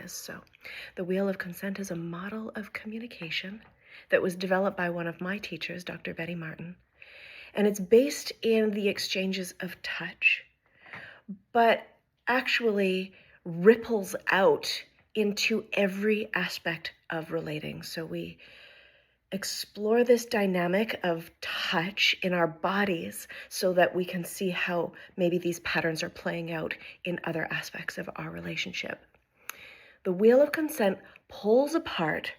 is. So the Wheel of Consent is a model of communication that was developed by one of my teachers, Dr. Betty Martin. And it's based in the exchanges of touch, but actually ripples out into every aspect of relating. So we explore this dynamic of touch in our bodies so that we can see how maybe these patterns are playing out in other aspects of our relationship. The Wheel of Consent pulls apart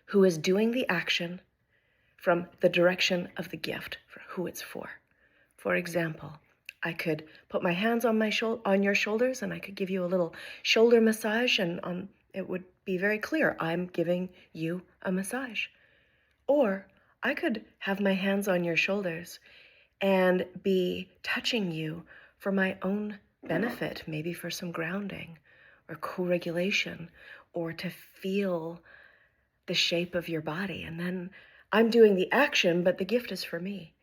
who is doing the action from the direction of the gift, for who it's for. For example, I could put my hands on on your shoulders, and I could give you a little shoulder massage, and it would be very clear I'm giving you a massage. Or I could have my hands on your shoulders and be touching you for my own benefit, maybe for some grounding or co-regulation, or to feel the shape of your body. And then I'm doing the action, but the gift is for me.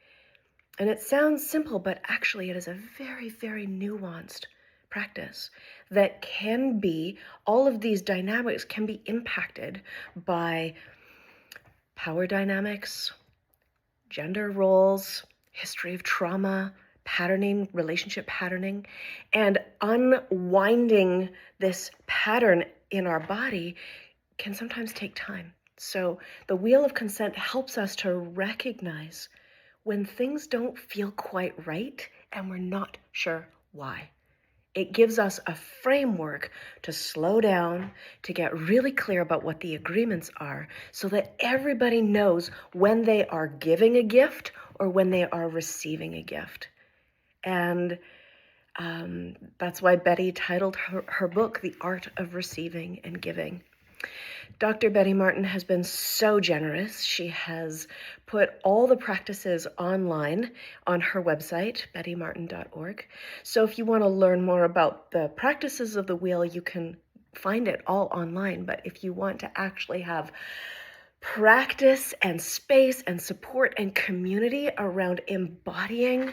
And it sounds simple, but actually it is a very, very nuanced practice that can be, all of these dynamics can be impacted by power dynamics, gender roles, history of trauma, patterning, relationship patterning, and unwinding this pattern in our body can sometimes take time. So the Wheel of Consent helps us to recognize when things don't feel quite right and we're not sure why. It gives us a framework to slow down, to get really clear about what the agreements are, so that everybody knows when they are giving a gift or when they are receiving a gift. And that's why Betty titled her book, The Art of Receiving and Giving. Dr. Betty Martin has been so generous. She has put all the practices online on her website, bettymartin.org. So if you want to learn more about the practices of the wheel, you can find it all online. But if you want to actually have practice and space and support and community around embodying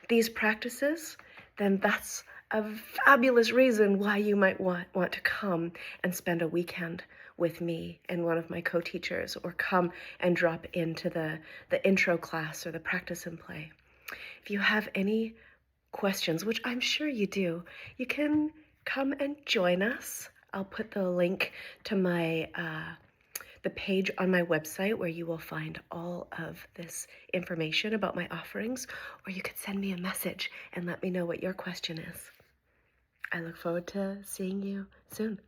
these practices, then that's a fabulous reason why you might want to come and spend a weekend with me and one of my co-teachers, or come and drop into the intro class or the practice and play. If you have any questions, which I'm sure you do, you can come and join us. I'll put the link to my the page on my website where you will find all of this information about my offerings, or you could send me a message and let me know what your question is. I look forward to seeing you soon.